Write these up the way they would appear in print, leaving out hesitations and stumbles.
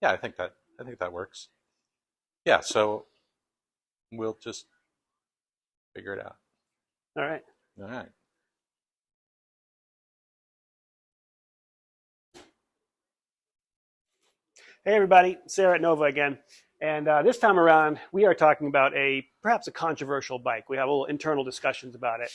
Yeah, I think that works. Yeah, so we'll just figure it out. All right. All right. Hey everybody, Sayre at Nova again. And this time around, we are talking about perhaps a controversial bike. We have a little internal discussions about it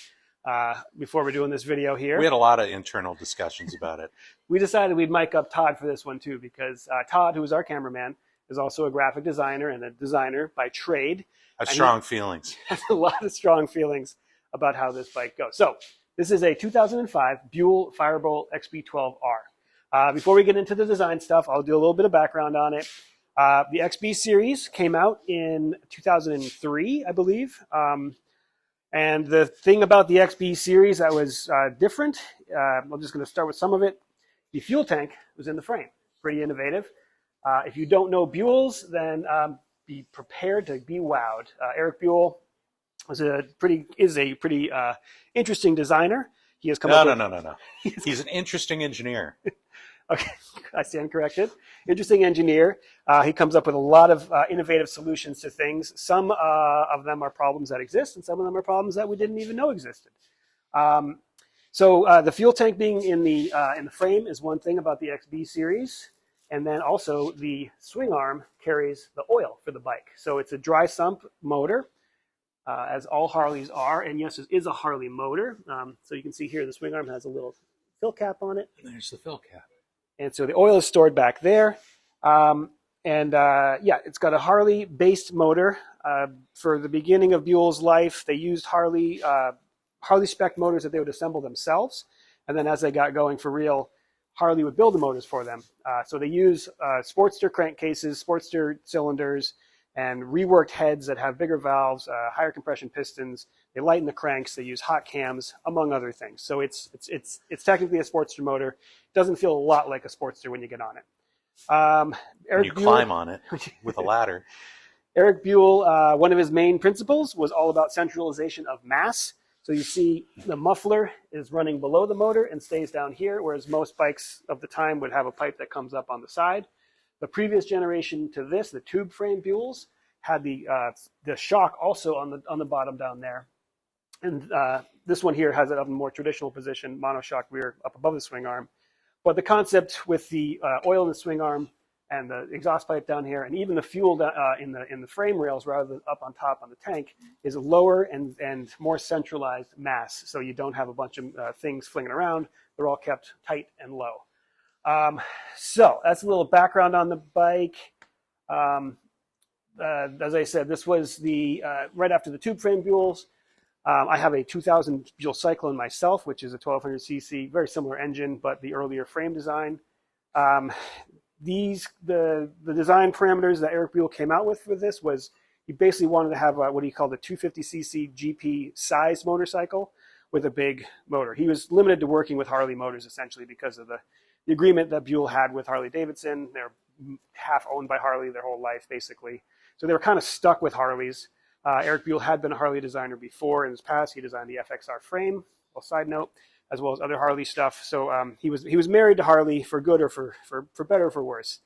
before we're doing this video We here. had a lot of internal discussions about it. We decided we'd mic up Todd for this one too, because Todd, who is our cameraman, is also a graphic designer and a designer by trade. I have strong feelings. Has a lot of strong feelings about how this bike goes. So this is a 2005 Buell XB12R. Before we get into the design stuff, I'll do a little bit of background on it. The XB series came out in 2003, I believe. And the thing about the XB series that was different, I'm just going to start with some of it. The fuel tank was in the frame. Pretty innovative. If you don't know Buells, then be prepared to be wowed. Eric Buell is a pretty interesting designer. He has come up with... No. He's an interesting engineer. Okay, I stand corrected. Interesting engineer. He comes up with a lot of innovative solutions to things. Some of them are problems that exist, and some of them are problems that we didn't even know existed. So the fuel tank being in the frame is one thing about the XB series. And then also the swing arm carries the oil for the bike. So it's a dry sump motor, as all Harleys are. And yes, it is a Harley motor. So you can see here the swing arm has a little fill cap on it. There's the fill cap. And so the oil is stored back there. Yeah, it's got a Harley-based motor. For the beginning of Buell's life, they used Harley spec motors that they would assemble themselves. And then as they got going for real, Harley would build the motors for them. So they use Sportster crankcases, Sportster cylinders, and reworked heads that have bigger valves, higher compression pistons. They lighten the cranks. They use hot cams, among other things. So it's technically a Sportster motor. It doesn't feel a lot like a Sportster when you get on it. You climb on it with a ladder. Eric Buell, one of his main principles was all about centralization of mass. So you see the muffler is running below the motor and stays down here, whereas most bikes of the time would have a pipe that comes up on the side. The previous generation to this, the tube frame Buells, had the shock also on the bottom down there. And this one here has it up in a more traditional position, monoshock rear up above the swing arm. But the concept with the oil in the swing arm and the exhaust pipe down here, and even the fuel in the frame rails rather than up on top on the tank, is a lower and more centralized mass. So you don't have a bunch of things flinging around. They're all kept tight and low. So that's a little background on the bike. As I said, this was the right after the tube frame Buells. I have a 2000 Buell Cyclone myself, which is a 1200cc, very similar engine, but the earlier frame design. The design parameters that Eric Buell came out with for this was he basically wanted to have what he called a 250cc GP size motorcycle with a big motor. He was limited to working with Harley motors essentially because of the agreement that Buell had with Harley Davidson. They're half owned by Harley their whole life basically. So they were kind of stuck with Harleys. Eric Buell had been a Harley designer before in his past. He designed the FXR frame, well, side note, as well as other Harley stuff. So he was married to Harley for good or for better or for worse.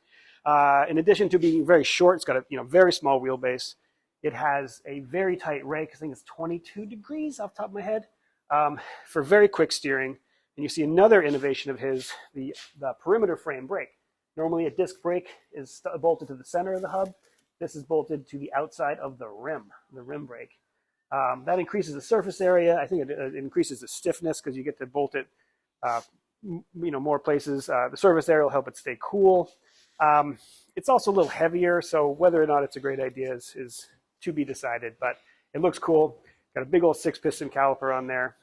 In addition to being very short, it's got a very small wheelbase. It has a very tight rake. I think it's 22 degrees off the top of my head for very quick steering. And you see another innovation of his, the perimeter frame brake. Normally a disc brake is bolted to the center of the hub. This is bolted to the outside of the rim brake. That increases the surface area. I think it increases the stiffness because you get to bolt it, more places. The surface area will help it stay cool. It's also a little heavier, so whether or not it's a great idea is to be decided. But it looks cool. Got a big old 6-piston caliper on there,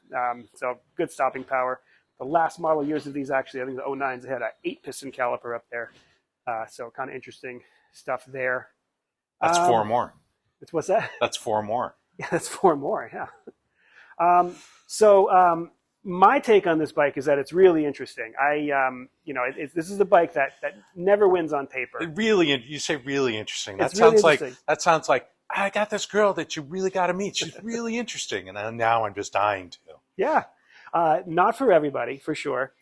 so good stopping power. The last model years of these, actually, I think the 09s, they had an 8-piston caliper up there. So kind of interesting stuff there. That's 4 more. What's that? That's 4 more. Yeah, that's 4 more, yeah. My take on this bike is that it's really interesting. This is a bike that never wins on paper. You say really interesting. That sounds like I got this girl that you really got to meet. She's really interesting, and now I'm just dying to. Yeah, not for everybody, for sure.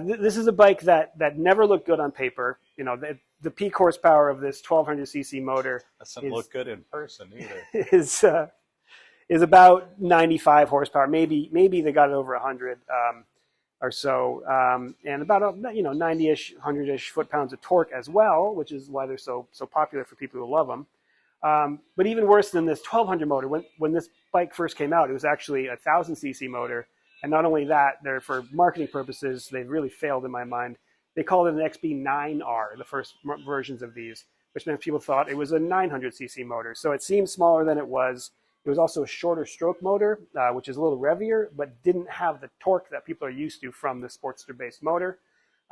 This is a bike that never looked good on paper. You know, the peak horsepower of this 1200cc motor doesn't look good in person either. is about 95 horsepower. Maybe they got it over 100 or so, and about 90-ish, 100-ish foot-pounds of torque as well, which is why they're so popular for people who love them. But even worse than this 1200 motor, when this bike first came out, it was actually a 1000cc motor. And not only that, for marketing purposes, they've really failed in my mind. They called it an XB9R, the first versions of these, which meant people thought it was a 900cc motor. So it seemed smaller than it was. It was also a shorter stroke motor, which is a little revier, but didn't have the torque that people are used to from the Sportster-based motor.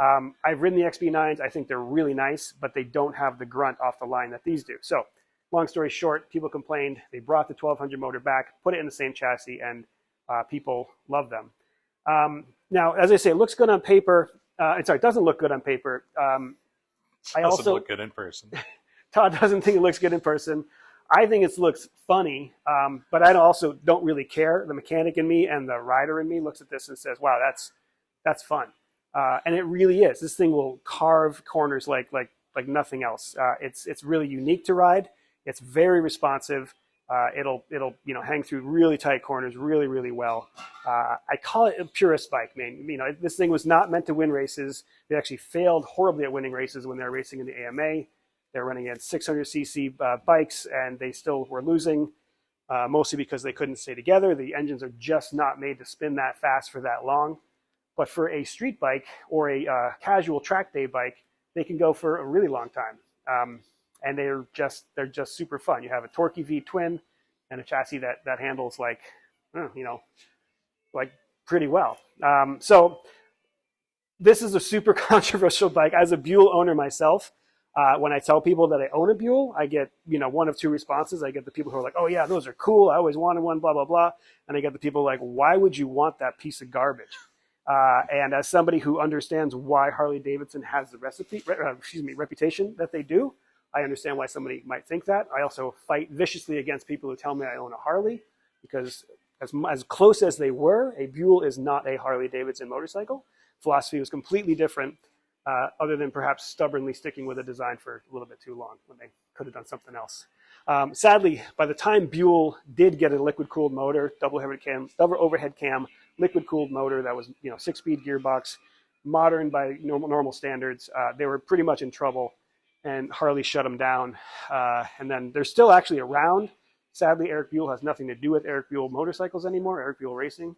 I've ridden the XB9s. I think they're really nice, but they don't have the grunt off the line that these do. So long story short, people complained. They brought the 1200 motor back, put it in the same chassis, and people love them. Now, as I say, it looks good on paper. It doesn't look good on paper. It doesn't look good in person. Todd doesn't think it looks good in person. I think it looks funny, but I also don't really care. The mechanic in me and the rider in me looks at this and says, wow, that's fun. And it really is. This thing will carve corners like nothing else. It's really unique to ride. It's very responsive. It'll hang through really tight corners really, really well. I call it a purist bike, man. This thing was not meant to win races. They actually failed horribly at winning races when they were racing in the AMA. They're running at 600cc bikes, and they still were losing, mostly because they couldn't stay together. The engines are just not made to spin that fast for that long. But for a street bike or a casual track day bike, they can go for a really long time. And they're just super fun. You have a torquey V twin and a chassis that handles like pretty well. So this is a super controversial bike. As a Buell owner myself, when I tell people that I own a Buell, I get one of two responses. I get the people who are like, "Oh yeah, those are cool. I always wanted one." Blah blah blah. And I get the people like, "Why would you want that piece of garbage?" And as somebody who understands why Harley Davidson has the reputation that they do, I understand why somebody might think that. I also fight viciously against people who tell me I own a Harley, because as close as they were, a Buell is not a Harley Davidson motorcycle. Philosophy was completely different, other than perhaps stubbornly sticking with a design for a little bit too long when they could have done something else. Sadly, by the time Buell did get a liquid-cooled motor, double overhead cam, liquid-cooled motor that was 6-speed gearbox, modern by normal standards, they were pretty much in trouble. And Harley shut them down. And then they're still actually around. Sadly, Eric Buell has nothing to do with Eric Buell motorcycles anymore, Eric Buell Racing.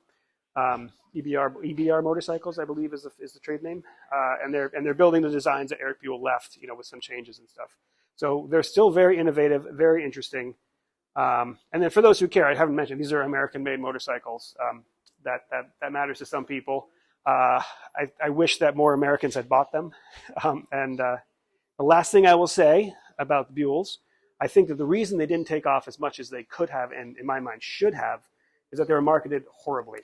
EBR Motorcycles, I believe, is the trade name. And they're building the designs that Eric Buell left, with some changes and stuff. So they're still very innovative, very interesting. And then for those who care, I haven't mentioned, these are American-made motorcycles. That matters to some people. I wish that more Americans had bought them. The last thing I will say about the Buells, I think that the reason they didn't take off as much as they could have, and in my mind should have, is that they were marketed horribly.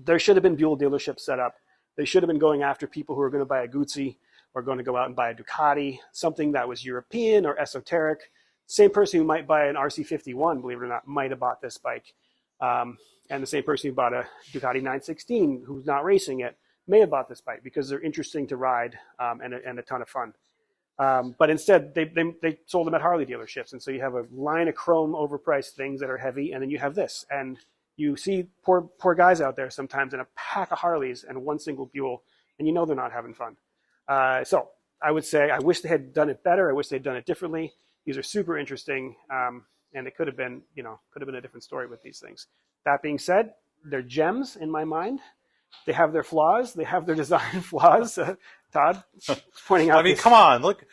There should have been Buell dealerships set up. They should have been going after people who are going to buy a Guzzi or going to go out and buy a Ducati, something that was European or esoteric. Same person who might buy an RC51, believe it or not, might have bought this bike. And the same person who bought a Ducati 916, who's not racing it, may have bought this bike because they're interesting to ride and a ton of fun. But instead, they sold them at Harley dealerships. And so you have a line of chrome overpriced things that are heavy, and then you have this. And you see poor guys out there sometimes in a pack of Harleys and one single Buell, and they're not having fun. So I would say I wish they had done it better. I wish they'd done it differently. These are super interesting, and it could have been a different story with these things. That being said, they're gems in my mind. They have their flaws. They have their design flaws. Todd pointing out. Come on, look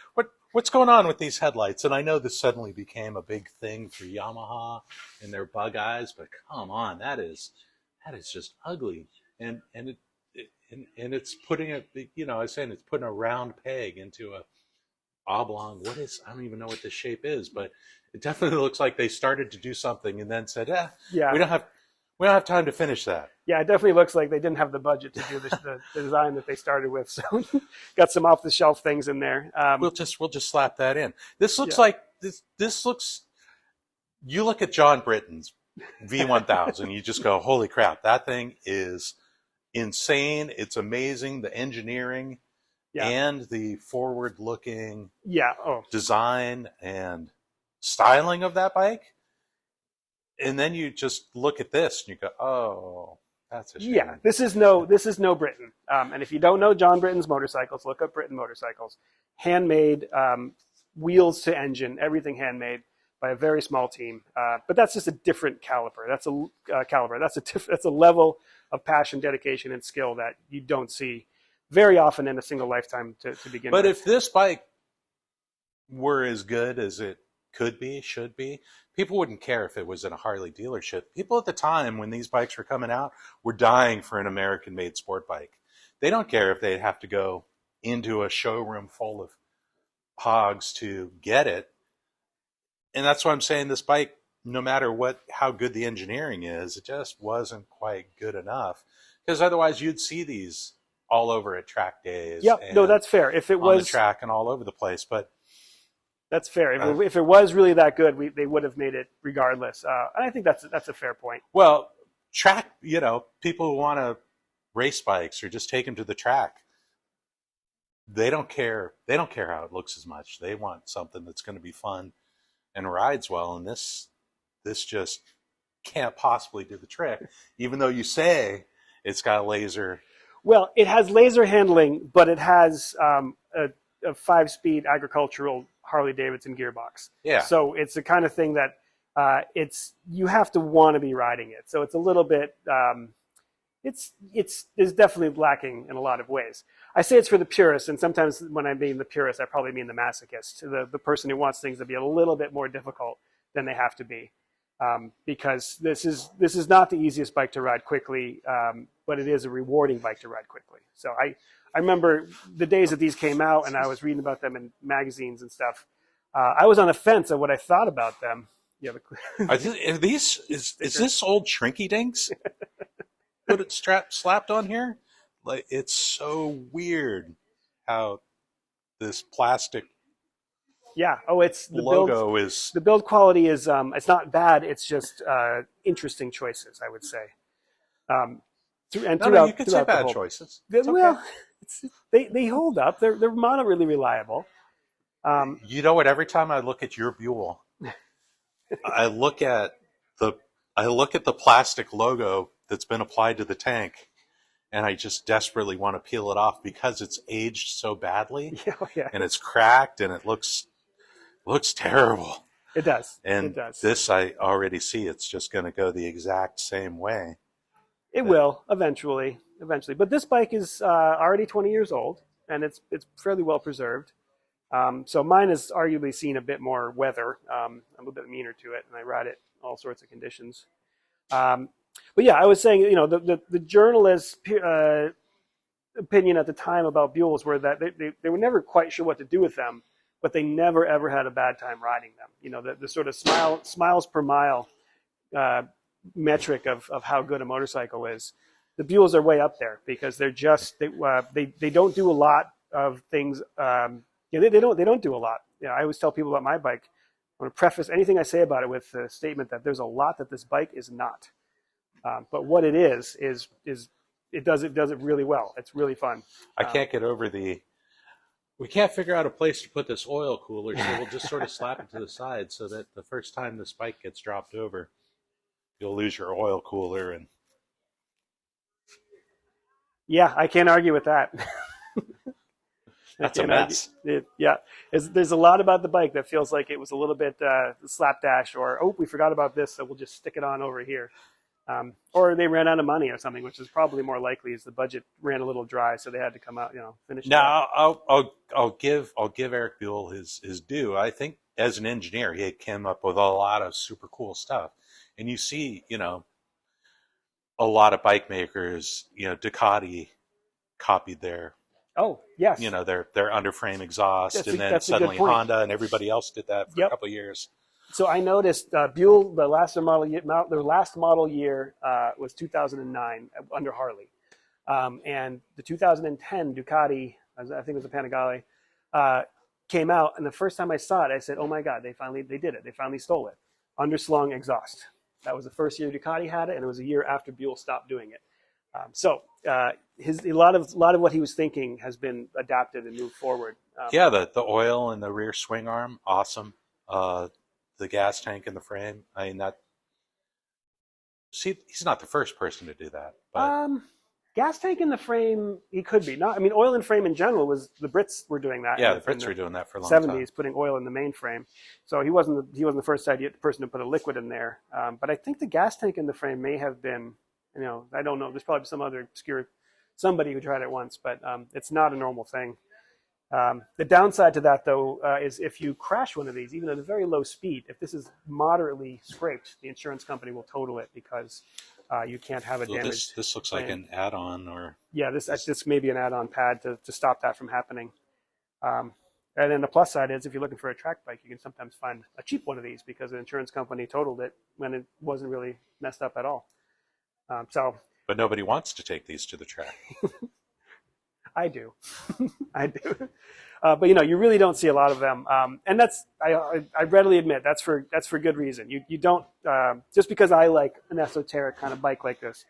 what's going on with these headlights. And I know this suddenly became a big thing for Yamaha and their bug eyes, but come on, that is just ugly. And it's putting I was saying it's putting a round peg into a oblong. I don't even know what this shape is, but it definitely looks like they started to do something and then said, yeah, we don't have time to finish that. Yeah, it definitely looks like they didn't have the budget to do the design that they started with. So got some off the shelf things in there. We'll just slap that in. This looks like this looks. You look at John Britton's V1000, you just go, holy crap, that thing is insane. It's amazing, the engineering Yeah. and the forward-looking Yeah. Oh, design and styling of that bike. And then you just look at this and you go, "Oh, that's a shame." yeah. This is no Britain. And if you don't know John Britton's motorcycles, look up Britton motorcycles. Handmade, wheels to engine, everything handmade by a very small team. But that's just a different caliber. That's a level of passion, dedication, and skill that you don't see very often in a single lifetime to begin But with. if this bike were as good as it could be, should be, people wouldn't care if it was in a Harley dealership. People at the time when these bikes were coming out were dying for an American-made sport bike. They don't care if they'd have to go into a showroom full of hogs to get it. And that's why I'm saying this bike, no matter how good the engineering is, it just wasn't quite good enough. Because otherwise you'd see these all over at track days. Yep, no, that's fair. If it was on the track and all over the place, but that's fair. If it was really that good, they would have made it regardless. And I think that's a fair point. Well, track, people who want to race bikes or just take them to the track, they don't care. They don't care how it looks as much. They want something that's going to be fun and rides well. And this just can't possibly do the trick, even though you say it's got laser. Well, it has laser handling, but it has a 5-speed agricultural Harley-Davidson gearbox. Yeah. So it's the kind of thing that you have to want to be riding it. So it's a little bit it's definitely lacking in a lot of ways. I say it's for the purist, and sometimes when I mean the purist, I probably mean the masochist, the person who wants things to be a little bit more difficult than they have to be. Because this is not the easiest bike to ride quickly, but it is a rewarding bike to ride quickly. So I remember the days that these came out, and I was reading about them in magazines and stuff. I was on the fence of what I thought about them. Yeah, Is this old Shrinky Dinks? Put it slapped on here? Like, it's so weird how this plastic yeah. Oh, it's the logo build, is. the build quality is it's not bad. It's just interesting choices, I would say. No, you could say bad choices. Well, they hold up. They're not really reliable. You know what? Every time I look at your Buell, I look at the plastic logo that's been applied to the tank, and I just desperately want to peel it off because it's aged so badly. Yeah. And it's cracked, and it looks terrible. It does. And it does. This, I already see it's just going to go the exact same way. It will eventually. But this bike is already 20 years old, and it's fairly well preserved. So mine has arguably seen a bit more weather. I'm a little bit meaner to it, and I ride it in all sorts of conditions. But yeah, I was saying, the journalist's opinion at the time about Buells were that they were never quite sure what to do with them, but they never ever had a bad time riding them. The sort of smiles per mile metric of how good a motorcycle is. The Buells are way up there because they're just they don't do a lot of things. They don't do a lot. I always tell people about my bike. I want to preface anything I say about it with the statement that there's a lot that this bike is not. But what it is it does it really well. It's really fun. I can't get over we can't figure out a place to put this oil cooler, so we'll just sort of slap it to the side so that the first time this bike gets dropped over, you'll lose your oil cooler. And yeah, I can't argue with that. That's a mess. There's a lot about the bike that feels like it was a little bit slapdash, or we forgot about this, so we'll just stick it on over here. Or they ran out of money or something, which is probably more likely, as the budget ran a little dry, so they had to come out, finish. Now, I'll give Eric Buell his due. I think as an engineer, he came up with a lot of super cool stuff, and you see, a lot of bike makers, Ducati copied their. Oh yes. Their underframe exhaust, and then suddenly Honda and everybody else did that for a couple of years. So I noticed Buell, their last model year was 2009 under Harley, and the 2010 Ducati, I think it was a Panigale, came out, and the first time I saw it, I said, "Oh my God, they did it! They finally stole it." Underslung exhaust. That was the first year Ducati had it, and it was a year after Buell stopped doing it. So a lot of what he was thinking has been adapted and moved forward. Yeah, the oil and the rear swing arm, awesome. The gas tank in the frame. I mean that. See, he's not the first person to do that. But gas tank in the frame, he could be. Not, I mean, oil in frame in general was the Brits were doing that. Yeah, the Brits were doing that for a long time. 70s, putting oil in the main frame. So he wasn't the first person to put a liquid in there. But I think the gas tank in the frame may have been, I don't know. There's probably some other obscure somebody who tried it once, but it's not a normal thing. The downside to that, though, is if you crash one of these, even at a very low speed, if this is moderately scraped, the insurance company will total it because you can't have a damaged. This looks like an add-on, or yeah, this may be an add-on pad to stop that from happening. And then the plus side is, if you're looking for a track bike, you can sometimes find a cheap one of these because the insurance company totaled it when it wasn't really messed up at all. But nobody wants to take these to the track. I do. I do. But you really don't see a lot of them. And I readily admit that's for good reason. You don't, just because I like an esoteric kind of bike like this,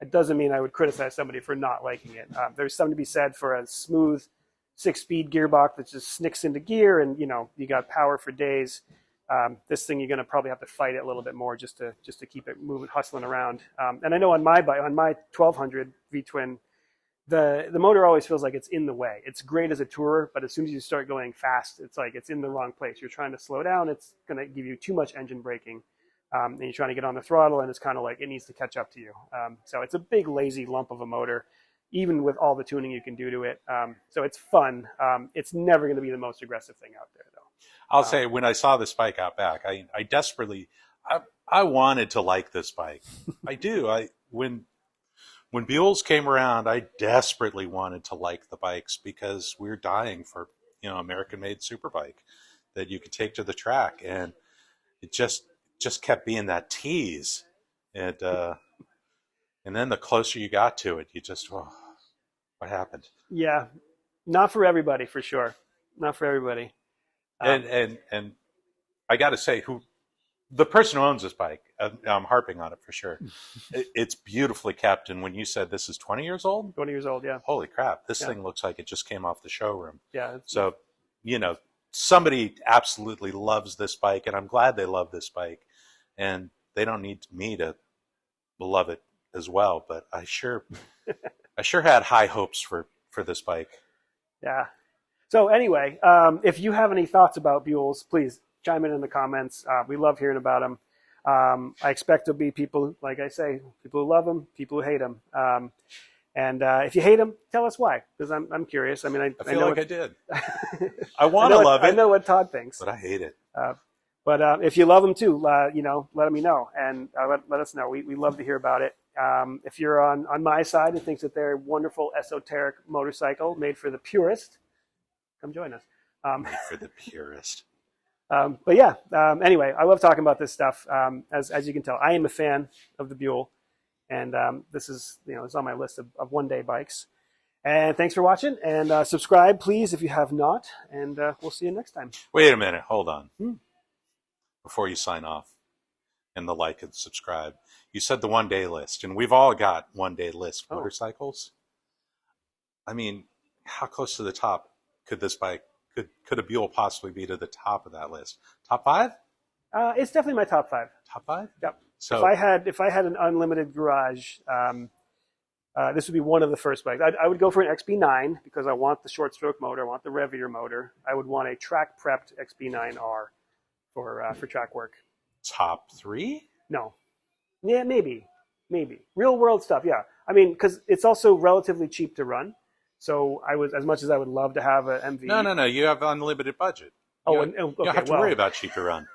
it doesn't mean I would criticize somebody for not liking it. There's something to be said for a smooth 6-speed gearbox that just snicks into gear, and you got power for days. This thing, you're going to probably have to fight it a little bit more just to keep it moving, hustling around. And I know on my bike, on my 1200 V-twin, the motor always feels like it's in the way. It's great as a tourer, but as soon as you start going fast, it's like it's in the wrong place. You're trying to slow down, it's going to give you too much engine braking, and you're trying to get on the throttle, and it's kind of like it needs to catch up to you. So it's a big lazy lump of a motor, even with all the tuning you can do to it. So it's fun. It's never going to be the most aggressive thing out there, though. I'll say, when I saw this bike out back, I desperately, I wanted to like this bike. I do. When Buell's came around, I desperately wanted to like the bikes because we're dying for, American-made superbike that you could take to the track, and it just kept being that tease, and then the closer you got to it, you just, what happened? Yeah, not for everybody, for sure. Not for everybody. And I got to say, the person who owns this bike, I'm harping on it for sure. It's beautifully kept. And when you said this is 20 years old? 20 years old, yeah. Holy crap. This thing looks like it just came off the showroom. Yeah. So, somebody absolutely loves this bike, and I'm glad they love this bike. And they don't need me to love it as well. But I sure had high hopes for this bike. Yeah. So anyway, if you have any thoughts about Buell's, please chime in the comments. We love hearing about them. I expect there'll be people, like I say, people who love them, people who hate them. And if you hate them, tell us why, because I'm curious. I mean, I feel know like I did. I want to love it. I know what Todd thinks, but I hate it. But if you love them too, let me know, and let us know. We love to hear about it. If you're on my side and thinks that they're a wonderful esoteric motorcycle made for the purist, come join us. Made for the purist. But yeah, anyway, I love talking about this stuff. As you can tell, I am a fan of the Buell, and this is, it's on my list of one-day bikes. And thanks for watching, and subscribe, please, if you have not, and we'll see you next time. Wait a minute. Hold on. Before you sign off and the like and subscribe, you said the one-day list, and we've all got one-day list motorcycles. I mean, how close to the top could this bike, could a Buell possibly be to the top of that list? Top 5? It's definitely my top 5. Top 5? Yep. So if I had an unlimited garage, this would be one of the first bikes. I would go for an XB9 because I want the short stroke motor. I want the Revier motor. I would want a track prepped XB9R for track work. Top 3? No. Yeah, maybe. Real world stuff. Yeah. I mean, because it's also relatively cheap to run. So as much as I would love to have an MV. No. You have unlimited budget. Okay, you don't have to worry about cheap to run.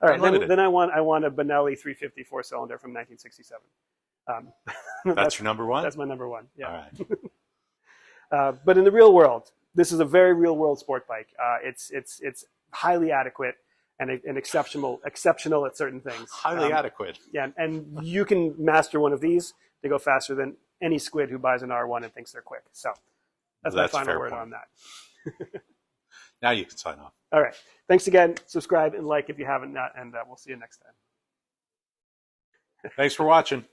All right, then I want a Benelli 350 4-cylinder from 1967. That's your number one? That's my number one. Yeah. All right. But in the real world, this is a very real world sport bike. It's highly adequate and exceptional at certain things. Highly adequate. Yeah, and you can master one of these to go faster than any squid who buys an R1 and thinks they're quick. So that's my final word on that. Now you can sign off. All right. Thanks again. Subscribe and like if you haven't, and we'll see you next time. Thanks for watching.